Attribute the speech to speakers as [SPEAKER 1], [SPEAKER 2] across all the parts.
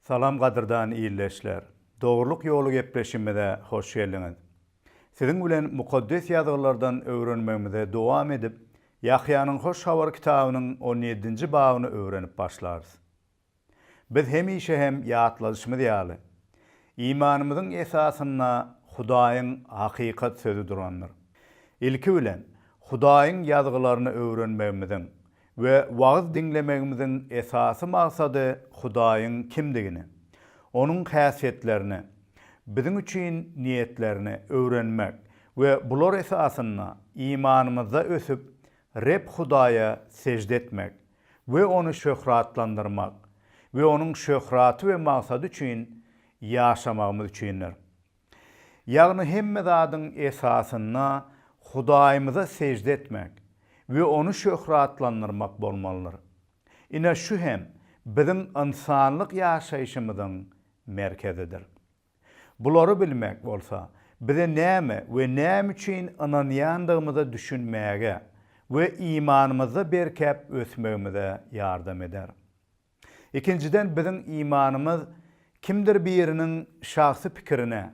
[SPEAKER 1] Salam gadyrdan iyilleşler. Dogruluk ýolu gepleşimide hoş geldiňiz. Siziň bilen mukaddes ýazgylardan öwrenmegimize dowam edip, Ýahýanyň Hoş habar kitabynyň 17-nji babyny öwrenip başlarys. Biz hemişe hem ýatlaşmy diýäli. İmanymyzyň esasyna Hudaýyň hakykat sözü durandyr. Ilki bilen Hudaýyň ýazgylaryny öwrenmegimiziň we wagys dinlemegimiziň esasy maksady Hudaýyň kimdigini, onuň häsiýetlerini, biziň üçin niýetlerini öwrenmek we bular esasyna imanymyzda ösüp Reb Hudaýa secde etmek we onu şöhratlandyrmak we onuň şöhraty we maksady üçin ýaşamagymyz üçindir. Ýagny hemme zadyň esasyna Hudaýymyza secde etmek we onu şöhratlandyrmak bolmalydyr. Ine şu hem biziň insanlyk ýaşaýyşymyzyň merkezidir. Bulary bilmek bolsa, bize näme we näme üçin inanýandygymyzy düşünmäge we imanymyzy berkep ösmegimize ýardam eder. Ikinciden biziň imanymyz kimdir biriniň şahsy pikirine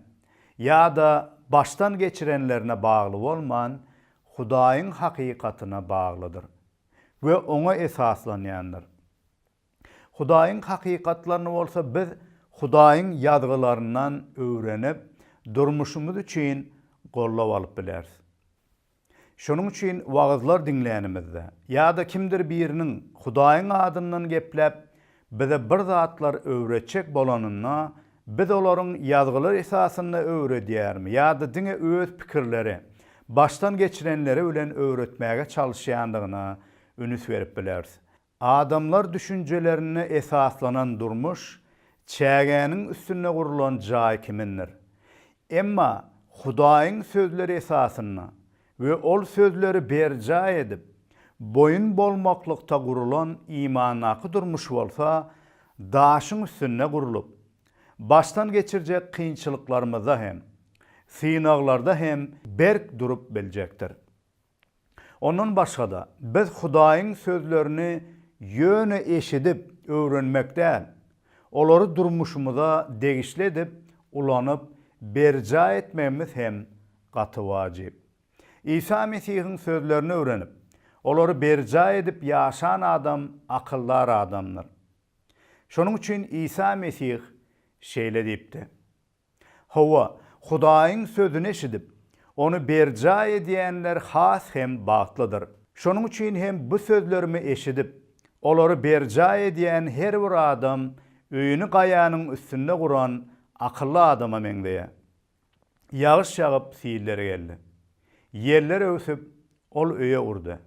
[SPEAKER 1] ýa-da baştan geçirenlerine bağlı bolman Hudaýyň hakykatyna baglydyr we oňa esaslanýandyr. Hudaýyň hakykatlaryny bolsa biz Hudaýyň ýazgylaryndan öwrenip durmuşymyz üçin gollap alyp bileris. Şonuň üçin wagazlar dinlänimizde ýa-da kimdir biriniň Hudaýyň adyndan geplep bize bir zatlar öwretjek bolanyna biz olaryň ýazgylar esasynda öwredýärmi ýa-da diňe öz pikirleri baştan geçirenleri bilen öwretmäge çalışýandygyna ünüs berip bileris. Adamlar düşünjelerini esaslanan durmuş, çägäniň üstüne gurulan jaý kimindir. Emma Hudaýyň sözleri esasyna we ol sözleri berja edip, boyun bolmaklykda gurulan imanaky durmuş bolsa, daşyň üstüne gurulup, baştan geçirjek kynçylyklarymyza hem, synaglarda hem berk durup biljekdir. Ondan başga da biz Hudaýyň sözlerini ýöne eşidip öwrenmekden, olary durmuşymyza degişli edip, ulanyp berja etmemiz hem gaty wajyp. İsa Mesihiň sözlerini öwrenip, olary berja edip ýaşan adam akyllar adamdyr. Şonuň üçin İsa Mesih şeýle diýipdi: "Hawa Hudaýyň sözüni eşidip, onu berja edýänler has hem bagtlydyr. Şonuň üçin hem bu sözlerimi eşidip, olary berja edýän her bir adam öýüni gaýanyň üstünde guran akylly adama meňdeýär. Ýagyş ýagyp siýilleri geldi. Yerler ösüp ol öýe urdy.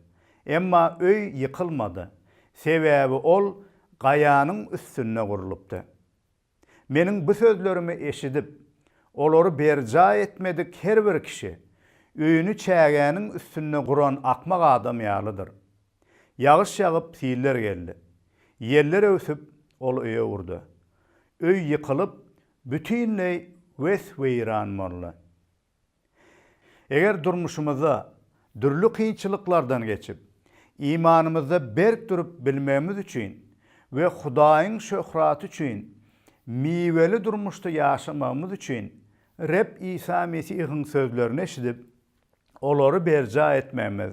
[SPEAKER 1] Emma öý ýykylmady. Sebäbi ol gaýanyň üstüne gurulupdy. Meniň bu sözlerimi eşidip, olary berja etmedik her bir kişi öýüni çägäniň üstüne guran akmak adam ýalydyr. Ýagyş ýagyp siýiller geldi. Yerler ösüp ol öýe urdy. Öý ýykylyp bütünlei wes-weýran boldy. Eger durmuşymyza dürli kynçylyklardan geçip, imanymyzda berk durup bilmemiz üçin we Hudaýyň şöhraty üçin miweli durmuşda ýaşamamyz üçin Reb İsa Mesihiň sözlerini eşidip, olary berja etmemiz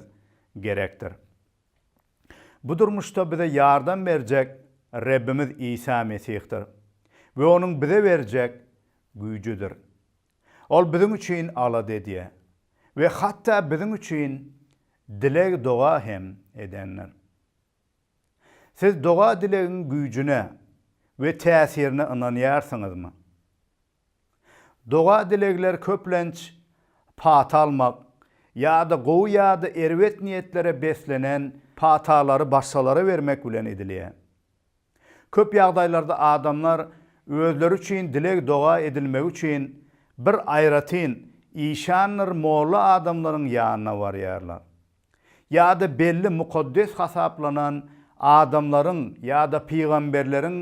[SPEAKER 1] gerekdir. Bu durmuşda bize ýardam berjek Rebbimiz İsa Mesihdir we onuň bize berjek güýjüdir. Ol biziň üçin alad edýär we hatda biziň üçin dilek doga hem edenler. Siz doga dilegiň güýjüne we täsirini inanýarsyňyzmy? Doga dilekler köplenç pat almak ýa-da gowy ýa-da erwet niýetlere beslenen patalary başgalara bermek bilen edilýär. Köp ýagdaýlarda adamlar özleri üçin dilek doga edilmek üçin bir aýratyn, işanlyr molla adamlaryň ýanyna barýarlar. Ýa-da belli mukaddes hasaplanan adamlaryň ýa-da peýgamberleriň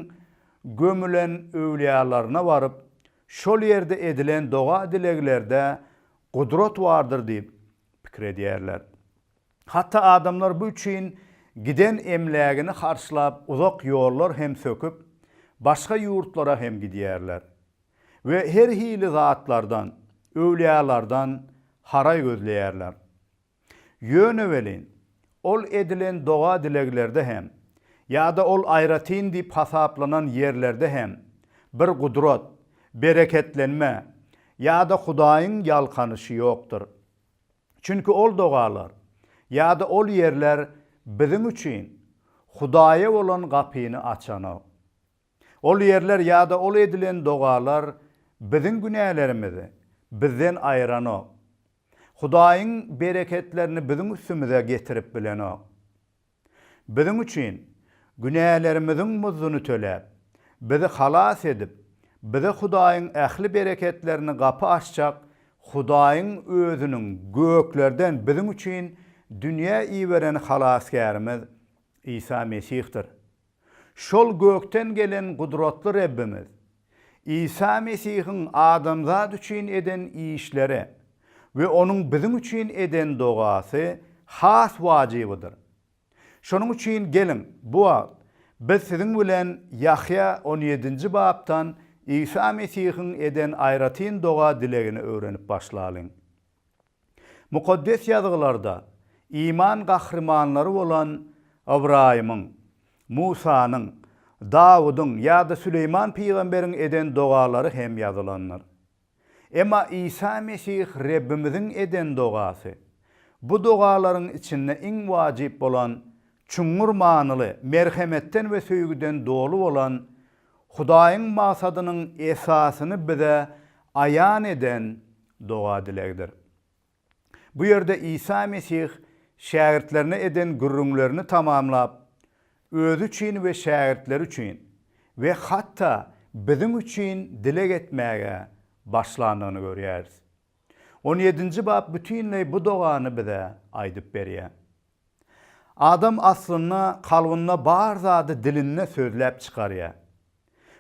[SPEAKER 1] gömülen öwliýalaryna baryp, şol ýerde edilen doga dileklerde gudrat bardyr diýip pikir edýärler. Hatta adamlar bu üçin giden emlägini harçlap uzak ýollar hem söküp başka yurtlara hem gidýärler ve her hili zatlardan, öwliýalardan haray gözleýärler. Yönövelin, ol edilen doğa dileglerde hem, ya da ol ayratin dip hasaplanan yerlerde hem, bir gudrot, bereketlenme, ya da Hudaýyň ýalkanyşy ýokdur. Çünkü ol dogalar, ya da ol yerler bizim üçin Hudaýa bolan gapyny açanok. Ol yerler ya da ol edilen dogalar bizim günälerimizi bizden aýranok. Hudaýyň bereketlerini bizim üstümize getirip bilenok. Bizim üçin günälerimizin muzuny töläp, bizi halas edip, bize Hudaýyň ähli bereketlerini gapy açjak Hudaýyň özünün göklerden bizim üçin dünýä iýberen halasgärimiz İsa Mesih'tir. Şol gökten gelen gudratly Rabbimiz İsa Mesih'in adamzat üçin eden işleri ve onun bizim üçin eden dogasy has wajibydyr. Şonuň üçin gelin bu wagt biz siziň bilen Yahya 17-nji babdan İsa Mesih'in eden aýratyn doga dilegini öwrenip başlalyň. Mukaddes ýazgylarda iman gahrmanlary bolan Abraýamyň, Musanyň, Dawudyň ýa-da Süleyman peýgamberiň eden dogalary hem ýazylanlar. Emma İsa Mesih Rabbimiziň eden dogasy bu dogalaryň içinde iň wajyp bolan çuňur manyly, merhemetten we söýgüden dolu bolan Hudaýyň maksadynyň esasyny bize aýan eden doga dilegdir. Bu ýerde İsa Mesih şägirdlerine eden gürrüňlerini tamamlap, özü üçin we şägirdler üçin we hatta bizim üçin dileg etmäge başlandygyny görýäris. 17-nji bab bütünlei bu dogany bize aýdyp berýär. Adam aslyna kalbyna bar zady diline sözläp çykarýar.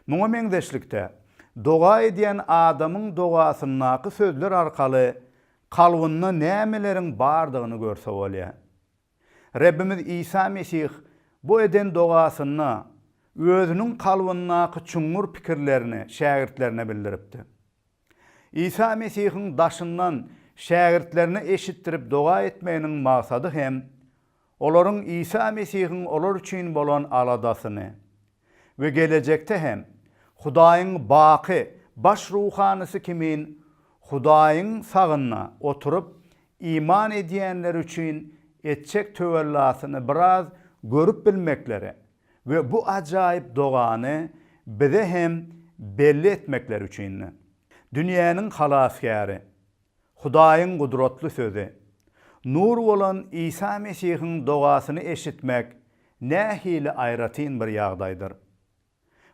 [SPEAKER 1] Muňa meňzeşlikde doga edýän adamyň dogasynaky sözler arkaly kalbyna nämeleriň bardygyny görse bolýar. Rabbimiz İsa Mesih bu eden dogasyny özünün kalbynaky çuňur pikirlerini şägirdlerine bildiripdi. İsa Mesih'in daşyndan şägirdlerine eşittirip doga etmeýiniň maksady hem olaryň İsa Mesih'in olar üçin bolan aladasyny we gelecekde hem Hudaýyň baky baş ruhanysy kimin Hudaýyň sagyna oturup iman edýänler üçin etjek töwellasyny biraz görüp bilmekleri ve bu ajaýyp dogany bize hem belli etmekleri üçin. Dünýäniň halasgäri, Hudaýyň gudratly sözi, nur bolan İsa Mesih'in dogasyny eşitmek nähili aýratyn bir ýagdaýdyr.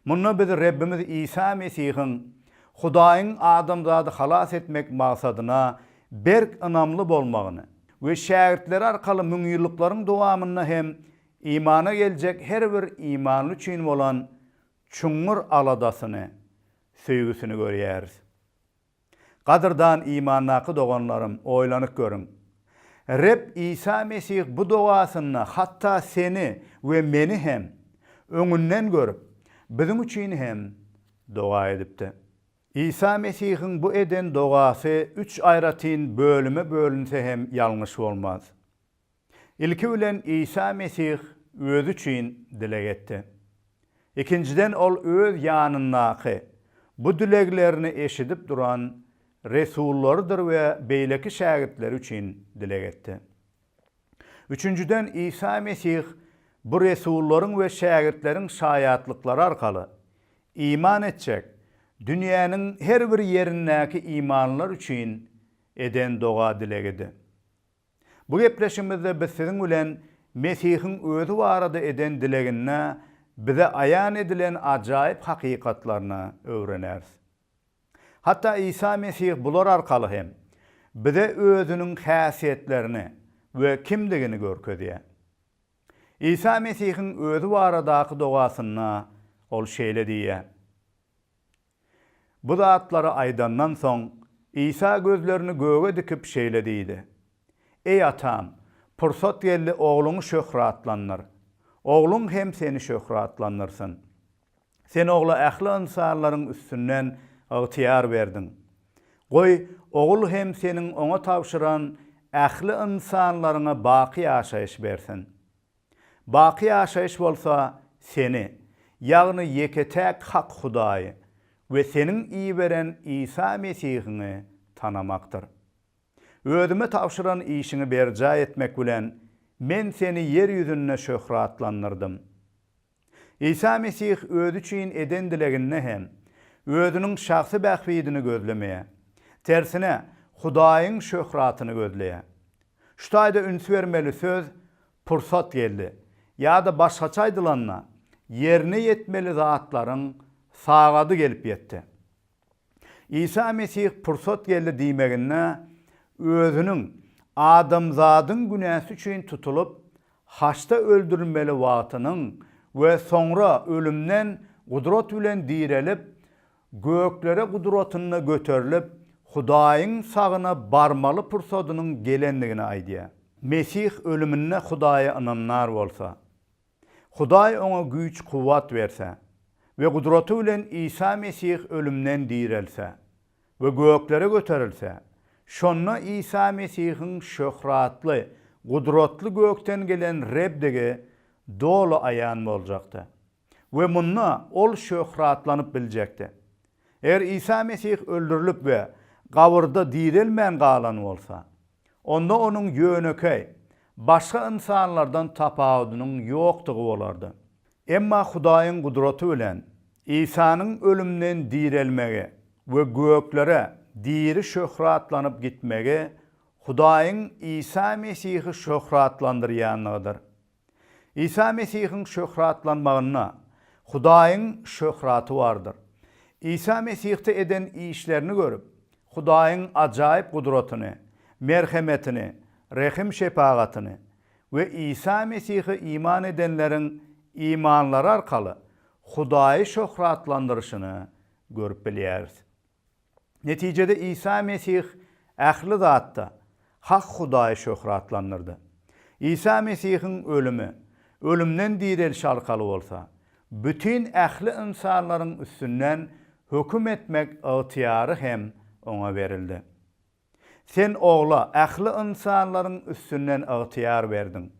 [SPEAKER 1] Muny biz Rabbimiz İsa Mesih'in Hudaýyň adamzady halas etmek maksadyna berk ynamly bolmagyny we şägirdler arkaly müňýürliklaryň dowamyna hem imana geljek her bir iman üçin bolan çuňur aladasyny, söýgüsini görýäris. Gadyrdan imannaky doganlarym, oýlanyp görüň. Rab İsa Mesih bu dogasyny hatta seni we meni hem öňünden görüp bizim üçin hem doga edipdi. İsa Mesih'in bu eden dogasy 3 aýratyn bölüme bölünse hem ýalňyş bolmaz. İlki bilen İsa Mesih özü üçin dileg etdi. İkinciden ol öz ýanynaky bu dileglerini eşidip duran resullarydyr we beýleki şägirdler üçin dileg etdi. Üçüncüden İsa Mesih bu resullaryň we şägirdleriň şaýatlykları arkaly iman etjek dünýäniň her bir ýerindäki imanlar üçin eden doga dilegidi. Bu gepleşimizde biz siziň bilen Mesih'in özü barada eden dilegine bize ayan edilen ajaýyp hakykatlaryny öwrenäris. Hatta İsa Mesih bular arkaly hem bize özünün häsiýetlerini we kimdigini görkezýär. İsa Mesih'in özü baradaky dogasyna ol şeýle diýär. Bu zatlary aýdandan soň İsa gözlerini göge dikip şeýle diýdi. Ey atam, pursat geldi oğluňy şöhratlandyr. Oğluň hem seni şöhratlandyrsyn. Sen ogla ähli insanlaryň üstünden ygtyýar berdin. Goý ogul hem senin oňa tawşyran ähli insanlaryňa baky ýaşaýyş bersin. Baky ýaşaýyş bolsa seni, ýagny ýeketäk hak Hudaýy we senin iyi beren İsa Mesihini tanamakdyr. Özüme tawşyran işini berja etmek bilen men seni yer ýüzüne şöhratlandyrdym. İsa Mesih özü üçin eden dilegine hem özünün şahsy bähbidini gözlemeýe, tersine Hudaýyň şöhratyny gözleýe. Şu taýda üns bermeli söz pursat geldi. Ýa-da başgaça aýdylanna yerine yetmeli zatlaryň sagady gelip ýetdi. İsa Mesih pursat geldi diýmegine özünün adamzadyň günäsi üçin tutulup haçta öldürülmeli wagtynyň we sonra ölümden gudrat bilen direlip göklere gudratyna göterilip Hudaýyň sagyna barmaly pursadynyň gelendigini aýdýar. Mesih ölümine Hudaýa inanlar bolsa, Hudaý ona güýç kuwat berse we gudraty bilen İsa Mesih ölümden direlse we göklere göterilse, şonna İsa Mesihiň şöhratly, gudratly gökten gelen Rebdegi dolu aýan boljakdy. We munna ol şöhratlanyp biljekdi. Eger İsa Mesih öldürilip we gawrda dirilmän galan bolsa, onda onuň ýönökey, başga insanlardan tapawydynyň ýokdugy bolardy. Emma Hudaýyň gudraty bilen İsa'nın ölümden dirilmegi we göklere diri şöhratlanyp gitmegi Hudaýyň İsa Mesihi şöhratlandyrýanlygydyr. İsa Mesihiň şöhratlanmagyna Hudaýyň şöhraty bardyr. İsa Mesih'te eden işlerini görüp Hudaýyň ajaýyp gudratyny, merhemetini, rehim şepagatyny we İsa Mesih'e iman edenleriň imanları arkaly Hudaýy şöhratlandyryşyny görüp bilýäris. Netijede İsa Mesih ähli zatda hak Hudaýy şöhratlandyrdy. İsa Mesihiň ölümü, ölümden dirilişi arkaly bolsa, bütün ähli insanlaryň üstünden höküm etmek ygtyýary hem ona berildi. Sen ogla ähli insanlaryň üstünden ygtyýar berdin.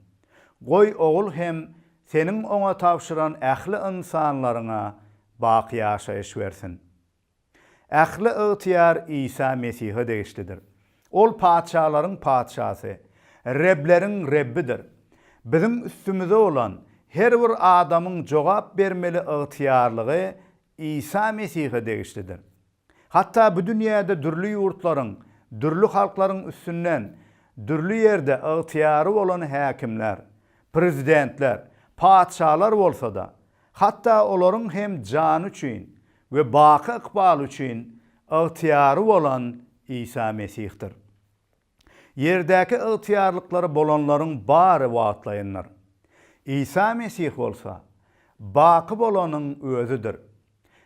[SPEAKER 1] Goý ogul hem senin ona tawşyran ähli insanlaryňa baky ýaşaýyş bersin. Ähli ygtyýar İsa Mesihe degişlidir. Ol padşalaryň padşasy, Rebleriň Rebbidir. Bizim üstümizde olan her bir adamyň jogap bermeli ygtyýarlygy İsa Mesihe degişlidir. Hatta bu dünýäde dürli ýurtlaryň, dürli halklaryň üstünden, dürli ýerde ygtyýary bolan häkimler, prezidentler, padşalar bolsa da, hatta olaryň hem jany üçin we baky ykbal üçin ygtyýary bolan İsa Mesihdir. Yerdäki ygtyýarlyklary bolanlaryň bary wagtlaýanlar. İsa Mesih bolsa, baky bolanyň özüdir.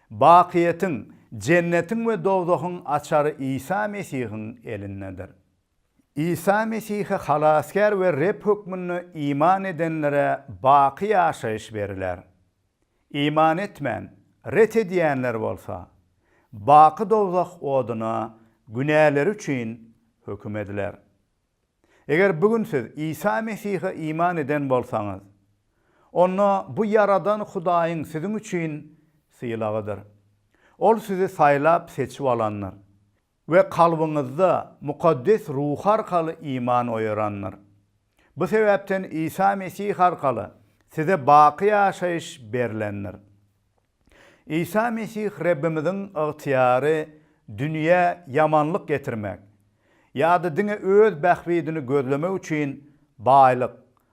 [SPEAKER 1] Bakiyetin, cennetin ve dowzagyň açary İsa Mesihiň elindedir. İsa Mesihe halaskar we Reb hökmüne iman edenlere baky ýaşaýyş beriler. İman etmän, ret edýänler bolsa, baky dowzak oduna günäleri üçin höküm ediler. Eger bugün siz İsa Mesihe iman eden bolsaňyz, onda bu yaradan Hudaýyň siziň üçin syýlagydyr. Ol sizi saýlap seçip alanlar we kalbyňyzda mukaddes ruh arkaly iman oýaranlar. Bu sebäpden İsa Mesih arkaly size baky ýaşaýyş berilenler. İsa Mesih Rabbimiziň ygtyýary dünýä yamanlyk getirmek, ýa-da diňe öz bähbidini gözlemek üçin baýlyk,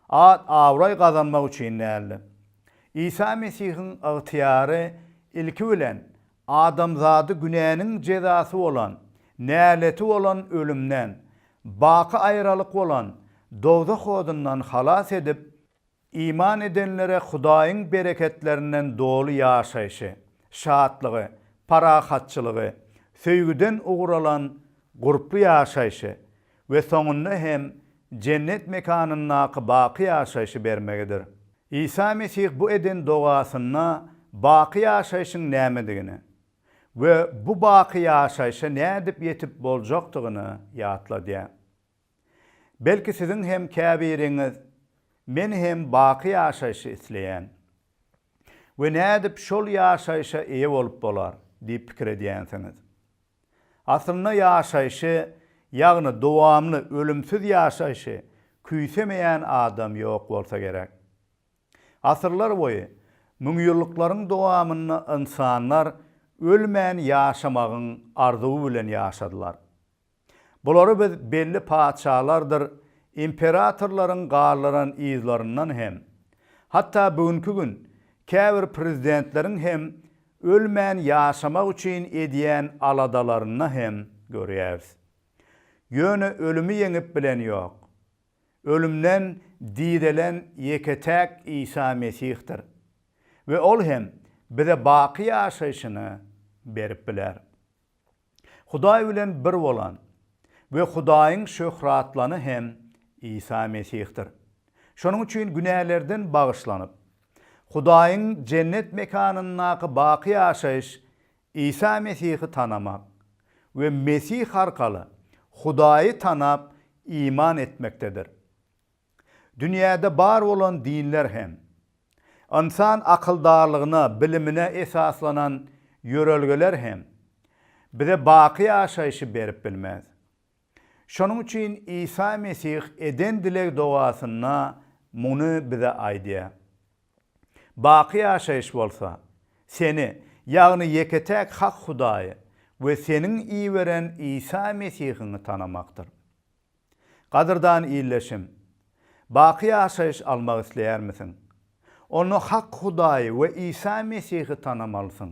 [SPEAKER 1] awray gazanmak üçin näli. İsa Mesihiň ygtyýary ilki bilen adamzady günäniň jezasy bolan, näleti bolan ölümden, baky aýralyk bolan dowzak odundan halas edip, iman edenlere Hudaýyň bereketlerinden dolu ýaşaýyşy, şatlygy, parahatçylygy, söýgüden uguralan gurply ýaşaýyşy we soňunda hem cennet mekanyna baky ýaşaýyşy bermegidir. İsa Mesih bu eden dogasyna baqy ýaşaýyşyň nämedigini we bu baqy ýaşaýşa nädip ýetip boljakdygyny ýatladýar. Belki sizin hem käbiriňiz, men hem baqy ýaşaýşy isleýän we nädip şol ýaşaýşa eýe bolup bolar diýip pikir edýänsiňiz. Aslynda ýaşaýşy, ýagny dowamly ölümsiz ýaşaýşy küýsemeýän adam ýok bolsa gerek. Asyrlar boýy müňýyllyklaryň dowamyny insanlar ölmän ýaşamagyň arzuwy bilen ýaşadylar. Bulary biz belli paçalardyr, imperatorlaryň garlaran ýyzlaryndan hem, hatda bugünkü gün käbir prezidentleriň hem ölmän ýaşamak üçin edýän aladalaryna hem görýäris. Ýöne ölümi yeňip bilen ýok. Ölümden direlen yeketek İsa Mesih'tir. Ve ol hem bize baqy ýaşaýyşyny berip biler. Hudaý bilen bir bolan ve Hudaýyň şöhratlany hem İsa Mesih'tir. Şonuň üçin günälerden bagyşlanyp, Hudaýyň cennet mekanynyňky baqy ýaşaýyş İsa Mesih'i tanamak ve Mesih arkaly Hudaýy tanap iman etmektedir. Dünýäde bar bolan dinler hem, insan akyldarlygyna, bilimine esaslanan ýörelgeler hem, bize baqy ýaşaýyşy berip bilmez. Şonuň üçin İsa Mesih eden dilek dogasyna muny bize aýdýar. Baqy ýaşaýyş bolsa, seni, ýagny yeketek hak Hudaýy we seniň iý beren İsa Mesihini tanamakdyr. Gadyrdan illeşim, baqy ýaşaýyş almak isleýär misin? Onu hak Hudaýy we İsa Mesihi tanamalysyň.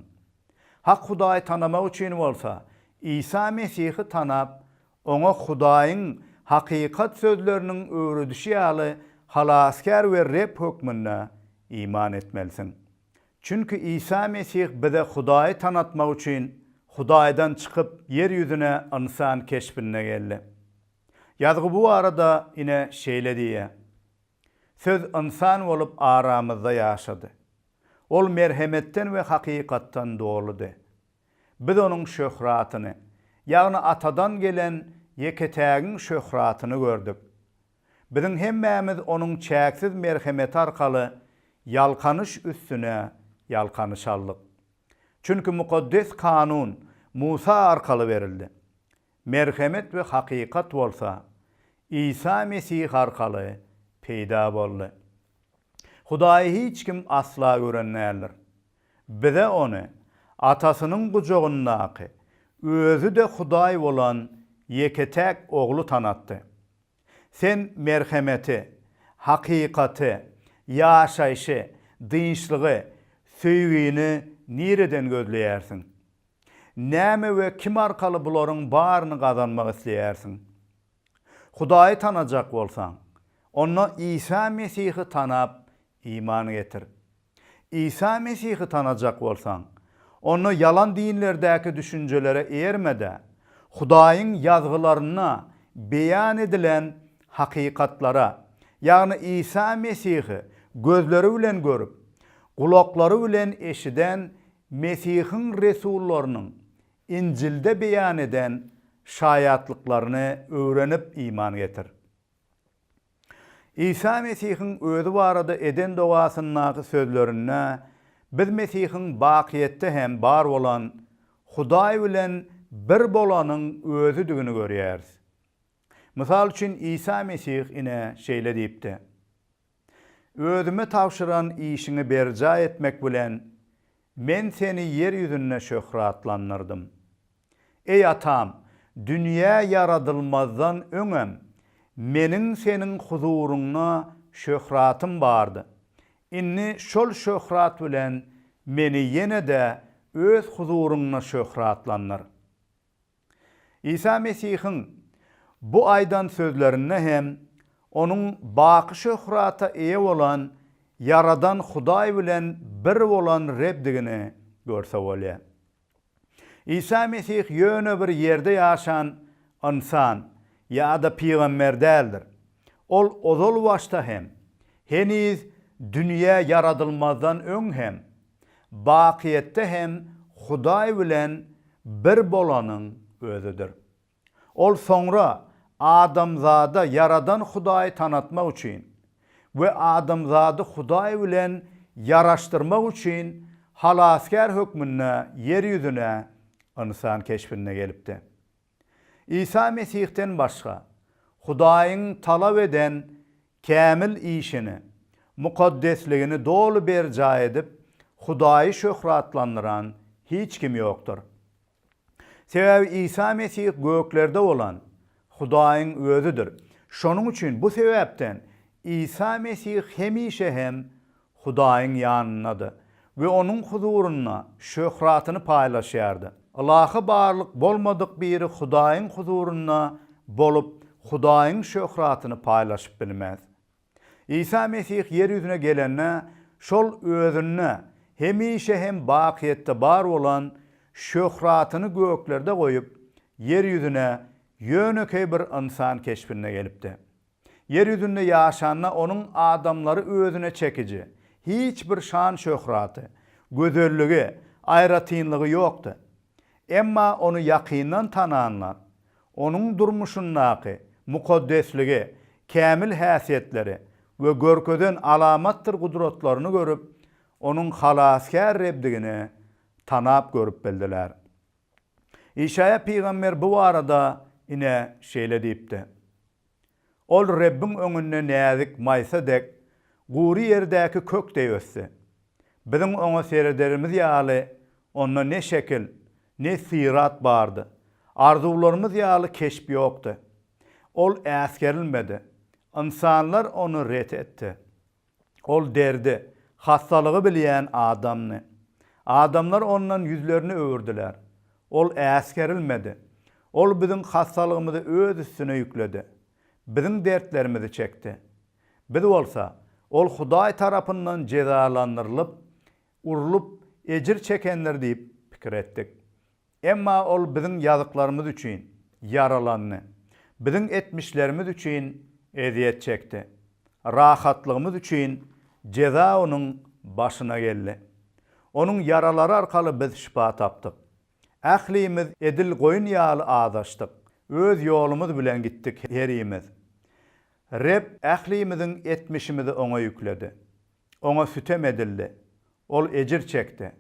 [SPEAKER 1] Hak Hudaýy tanamak üçin bolsa, İsa Mesihi tanap, ona Hudaýyň hakykat sözleriniň öwredişi ýaly halaskar we rep hökmüne iman etmelisin. Çünkü İsa Mesih bize Hudaýy tanatmak üçin Hudaýdan çykyp yer ýüzüne insan keşbine geldi. Ýazgy bu arada ine şeýle diýär. Söz insan bolup aramyzda ýaşady. Ol merhemetten we hakykatdan doludy. Biz onuň şöhratyny, ýagny atadan gelen yeketägiň şöhratyny gördük. Biziň hemmämiz onuň çäksiz merhemeti arkaly ýalkanyş üstüne ýalkanyş aldyk. Çünkü mukaddes kanun Musa arkaly berildi. Merhemet we hakykat bolsa, İsa Mesih arkaly peýda boldy. Hudaýy hiç kim asla görenmäler. Bize onu atasynyň gujagyndaky, özü de Hudaý bolan yeketek oglu tanatdy. Sen merhemeti, hakykaty, ýaşaýşy, dynçlygy, söýgüni nireden gözleýärsiň? Näme we kim arkaly bularyň baryny gazanmak isleýärsiň? Hudaýy tanajak bolsaň, onu İsa Mesihi tanap iman getir. İsa Mesihi tanajak bolsaň, onu yalan dinlerdäki düşünjelere ermede, Hudaýyň ýazgylaryna beýan edilen hakykatlara, ýagny İsa Mesihi gözleri bilen görüp, kulaklary bilen eşiden Mesihiň resullarynyň İncilde beýan eden şaýatlyklaryny öwrenip iman getir. İsa Mesihiň özü barada eden dogasynyň sözlerine biz Mesihiň bakiýetde hem bar bolan Hudaý bilen bir bolanyň özüdigini görýäris. Misal üçin İsa Mesih ine şeýle diýipdi: "Özüme tawşyran işini berja etmek bilen men seni yer ýüzüne şöhratlandyrdım. Ey atam, dünýä yaradylmazdan öňem meniň seniň huzuruňa şöhratym bardy. Inni şol şöhrat bilen meni ýene-de öz huzuruňa şöhratlandyr." İsa Mesihiň bu aýdan sözlerine hem onuň baqy şöhrata eýe bolan yaradan Hudaý bilen bir bolan Rebdigini görse bolýar. İsa Mesih ýöne bir ýerde ýaşan insan ýa-da peýgamber däldir. Ol ozal başta hem, heniz dünýä yaradylmazdan öň hem, baqiyette hem Hudaý bilen bir bolanyň özüdir. Ol sonra adamzada yaradan Hudaýy tanatmak üçin we adamzady Hudaý bilen yaraşdyrmak üçin halaskar hökmüne yer ýüzüne insan keşfine gelipdi. İsa Mesih'ten başga Hudaýyň talap eden kämil işini, mukaddesligini dolu berja edip Hudaýy şöhratlandıran hiç kim ýokdur. Sebäbi İsa Mesih göklerde olan Hudaýyň özüdir. Şonuň üçin bu sebäpden İsa Mesih hemişe hem Hudaýyň ýanyndadır we onuň huzuruna şöhratyny paýlaşýardy. Allah'a barlyk bolmadyk biri Hudaýyň huzuruna bolup Hudaýyň şöhratyny paýlaşyp bilmez. İsa Mesih yer ýüzüne gelenne şol özüne hemişe hem baqiyette bar olan şöhratyny göklerde goýup yer ýüzüne ýönekey bir insan keşfine gelipdi. Yer ýüzünde ýaşanna onuň adamlary özüne çekici, hiç bir şan şöhraty, gözelligi, aýratynlygy ýokdy. Emma onu yakynan tananlar, onuň durmuşundaky mukaddesligi, kämil häsiýetleri we görkeden alamatdyr gudratlaryny görüp, onuň halaskar Rebdigini tanap görüp bildiler. İşaya peýgamber bu arada ine şeýle diýipdi. Ol Rebbin öňünde näzik maýsadek, gury ýerdäki kökde össi. Biziň oňa serederimiz ýaly, onda ne şekil, ne sirat bardy. Arzuwlarymyz ýaly keşp ýokdy. Ol äskerilmedi. İnsanlar onu ret etdi. Ol derdi, hastalygy bilýän adamny. Adamlar ondan yüzlerini öwürdiler. Ol äskerilmedi. Ol biziň hastalygymyzy öz üstüne yükledi. Biziň dertlerimizi çekdi. Biz bolsa, ol Hudaý tarapyndan cezalandyrlyp, urulup ejir çekenler diýip pikir etdik. Emma ol biziň ýazyklarymyz üçin yaralandy. Biziň etmişlerimiz üçin eziýet çekdi. Rahatlygymyz üçin ceza onuň başyna geldi. Onuň yaralary arkaly biz şifa tapdyk. Ählimiz edil goýun ýaly adaşdyk. Öz ýolumyz bilen gitdik herimiz. Reb ählimiziň etmişimizi oňa yükledi. Oňa sütem edildi. Ol ejir çekdi.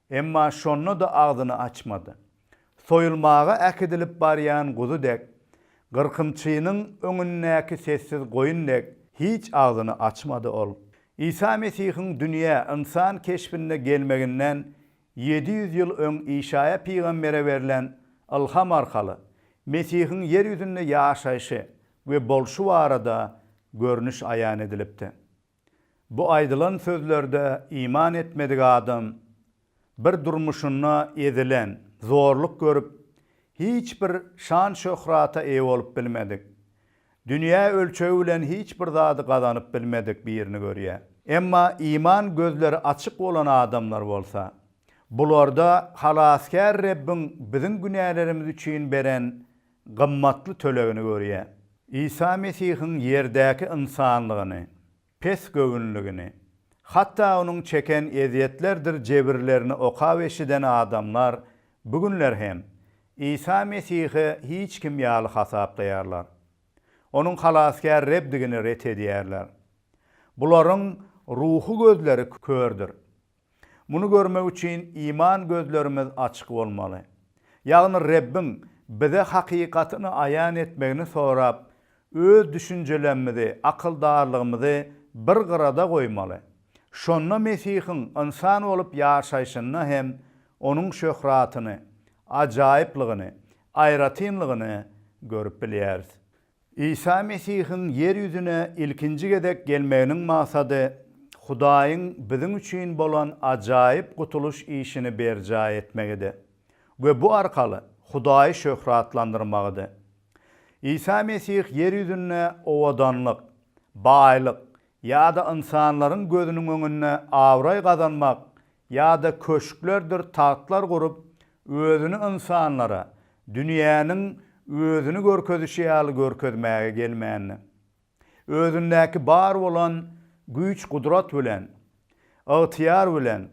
[SPEAKER 1] Emma şonno da agzyny açmady. Soýulmaga äkidilip barýan guzudek, gyrkymçynyň öňündäki sessiz goýundek hiç agzyny açmady ol. İsa Mesihiň dünýä insan keşfine gelmeginden 700 ýyl öň İşaya peýgambere berilen ilham arkaly Mesihiň yer ýüzünde ýaşaýşy we bolşu arada görnüş aýan edilipdi. Bu aýdylan sözlerde iman etmedik adam bir durmuşuna edilen zorluk görüp hiç bir şan şöhrata eýe bolup bilmedik. Dünýä ölçegi bilen hiç bir zady gazanyp bilmedik birini görýär. Emma iman gözleri açyk bolan adamlar bolsa, bularda halaskar Rebbin biziň günälerimiz üçin beren gymmatly tölegini görýär. İsa Mesihiň ýerdäki insanlygyny, pes göwünligini, hatta onuň çeken eziýetlerdir jebirlerini okap eşiden adamlar bugünler hem İsa Mesih'i hiç kim ýaly hasapdaýarlar. Onuň halaskar Rebdigini ret edýärler. Bularyň ruhu gözleri kördür. Muny görmek üçin iman gözlerimiz açyk bolmaly. Ýagny Rebbin bize hakikatyny aýan etmegini sorap, öz düşünjelerimizi, akyldarlygymyzy bir gyrada goýmaly. Şonda Mesihiň insan bolup ýaşaýşyna hem onuň şöhratyny, ajaýyplygyny, aýratynlygyny görüp bilýäris. İsa Mesihiň yer ýüzüne ilkinji gedek gelmeginiň maksady Hudaýyň biziň üçin bolan ajaýyp gutuluş işini berja etmegidi we bu arkaly Hudaýy şöhratlandyrmagydy. İsa Mesih yer ýüzüne owadanlyk, baýlyk ýa-da insanlaryň gözüniň öňünde awray gazanmak ýa-da köşklerdir tahtlar gurup özüni insanlara, dünýäniň özüni görkezişi ýaly görkezmäge gelmänni. Özündäki bar bolan güýç gudrat bilen, ygtyýar bilen,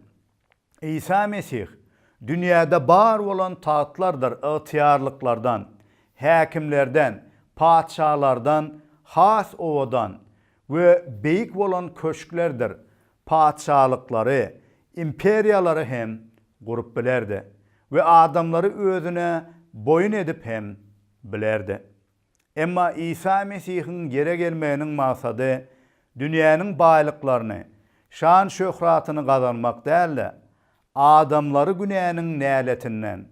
[SPEAKER 1] İsa Mesih dünyada bar olan taatlardır, ıhtiyarlıklardan, hakimlerden, padşahlardan, has ovadan ve beyik olan köşklerdir. Padşahlıkları, imperiyaları hem kurup bilerdi ve adamları özüne boyun edip hem bilerdi. Emma İsa Mesih'in geri gelmeğinin maksadı dünyanın baylıklarını, şan şöhratını kazanmak değil de adamları günahının näletinden,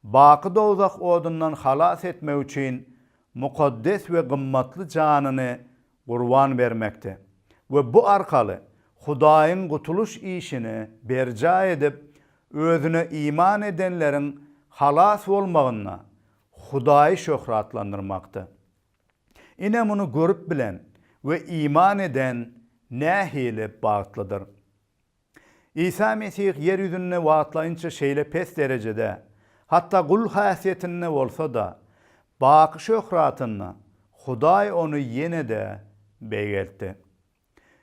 [SPEAKER 1] baqı dozak odundan halas etmek için mukaddes ve gımmatlı canını kurban vermekte. Ve bu arkalı Hudaýyň gutuluş işini berca edip özüne iman edenlerin halas bolmagyna Hudaýy şöhratlandyrmakty. Ine bunu görüp bilen ve iman eden nähili bagtlydyr. İsa Mesih yeryüzüne wagtlaýynça şeýle pes derecede, hatta kul hasyetine bolsa da, baqy şöhratyny Hudaý onu ýene de beýeltdi.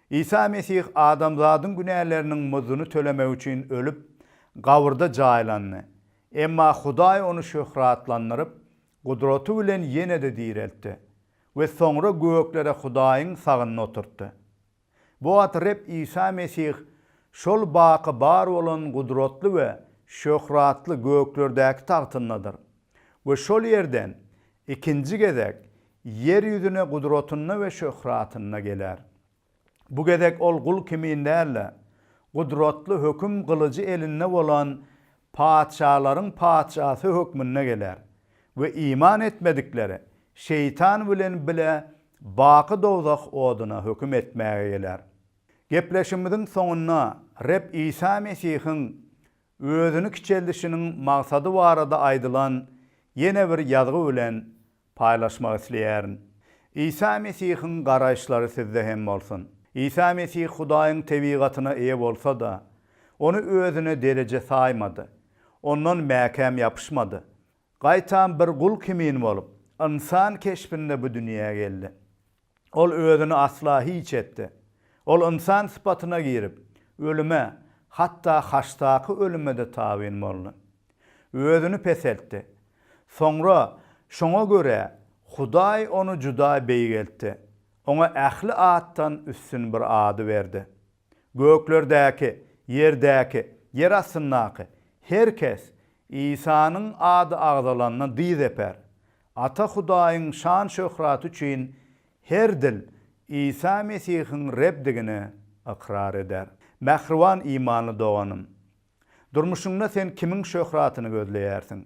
[SPEAKER 1] İsa Mesih adamzadyň günäleriniň muzyny tölemek üçin ölüp gawrda jaýlandy. Emma Hudaý onu şöhratlandyryp, gudraty bilen ýene de diriltdi we soňra göklere Hudaýyň sagyny oturtdy. Bu wagt rep İsa Mesih şol baqy bar bolan gudratly we şöhratly göklerdäki tagtyndadyr. We şol ýerden ikinji gezek yer ýüzüne gudratyny we şöhratyny geler. Bu gezek ol kul kiminde gudratly höküm kılıcı elinde bolan padşahlaryň padşasy hökmüne geler we iman etmedikleri şeytan bilen bile baqy dozak oduna höküm etmäge geler. Gepleşimiziň soňuna Reb İsa Mesih'in özünü kiçeldişiniň maksady barada aýdylan ýene bir ýazgy bilen paýlaşmak isleýärin. İsa Mesih'in garaýşlary sizde hem bolsun. İsa Mesih Hudaýyň tebigatyna eýe bolsa da, onu özüne derece saýmady. Ondan mäkem ýapyşmady. Gaýtan bir kul kimin bolup, insan keşfinde bu dünýäge geldi. Ol özüni asla hiç etdi. Ol insan sıpatyna girip, ölüme, hatta haştaky ölüme de tabin boldy. Özüni peseltdi. Soňra şoňa göre Hudaý onu juda beýgeltdi. Ona ähli attan üstün bir ady berdi. Göklerdäki, ýerdäki, yer astyndaky herkes İsa'nın ady agdalanyna diz eper. Ata Hudaýyň şan şöhraty üçin her dil İsa Mesih'in Rebdigini ikrar eder. Mähriwan imanly doganym. Durmuşyňda sen kimiň şöhratyny gözleýärsiň?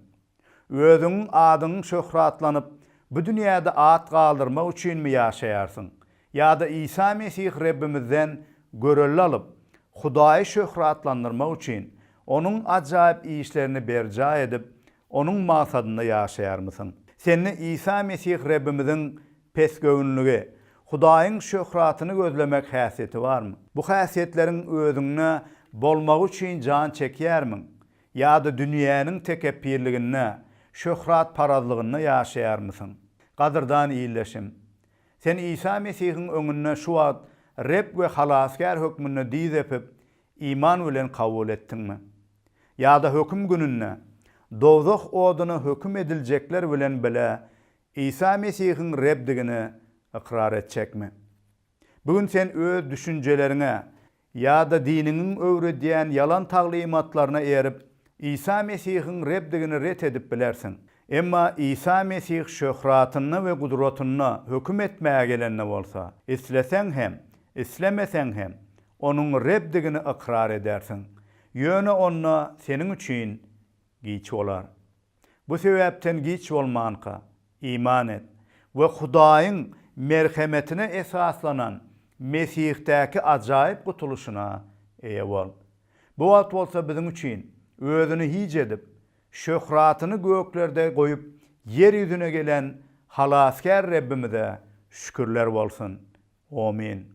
[SPEAKER 1] Özüň adyň şöhratlanyp bu dünýäde at galdyrmak üçinmi ýaşaýarsyň? Ýa-da İsa Mesih Rabbimizden görelli alyp Hudaýy şöhratlandyrmak üçin onuň ajaýyp işlerini berja edip onuň maksadyna ýaşaýarmysyň? Seni İsa Mesih Rabbimiziň pesgöwnlügi, Hudaýyň şöhratyny gözlemek häsiýeti barmy? Bu häsiýetleriň özüňne bolmak üçin jan çekýärmiň? Ýa-da dünýäniň tekeppirligine, şöhrat parazlygyna ýaşaýarmysyň? Gadyrdan iýleşim. Sen İsa Mesih'in öňünde şu wagt Reb we halaskär hökmüne diz epip iman bilen kabul etdiňmi? Ýa-da höküm gününe dozak oduny höküm ediljekler bilen bile İsa Mesih'in Rebdigini ikrar etjekmi? Bugün sen öz düşünjeleriňe ýa-da dininiň öwredýän yalan taglimatlaryna erip İsa Mesih'in Rebdigini ret edip bilersin. Emma İsa Mesih şöhratyny we gudratyny höküm etmäge gelende bolsa, isleseň hem, islemeseň hem onuň Rebdigini ikrar edersin. Ýöne onna seniň üçin giç bolar. Bu sebäpden giç bolmanka iman et we Hudaýyň merhemetine esaslanan Mesih'däki ajaýyp gutuluşuna eýe bol. Bu wagt bolsa biziň üçin özüni hiç edip, şöhratyny göklerde goýup, yer ýüzüne gelen halaskär Rabbimize şükürler bolsun. Amin.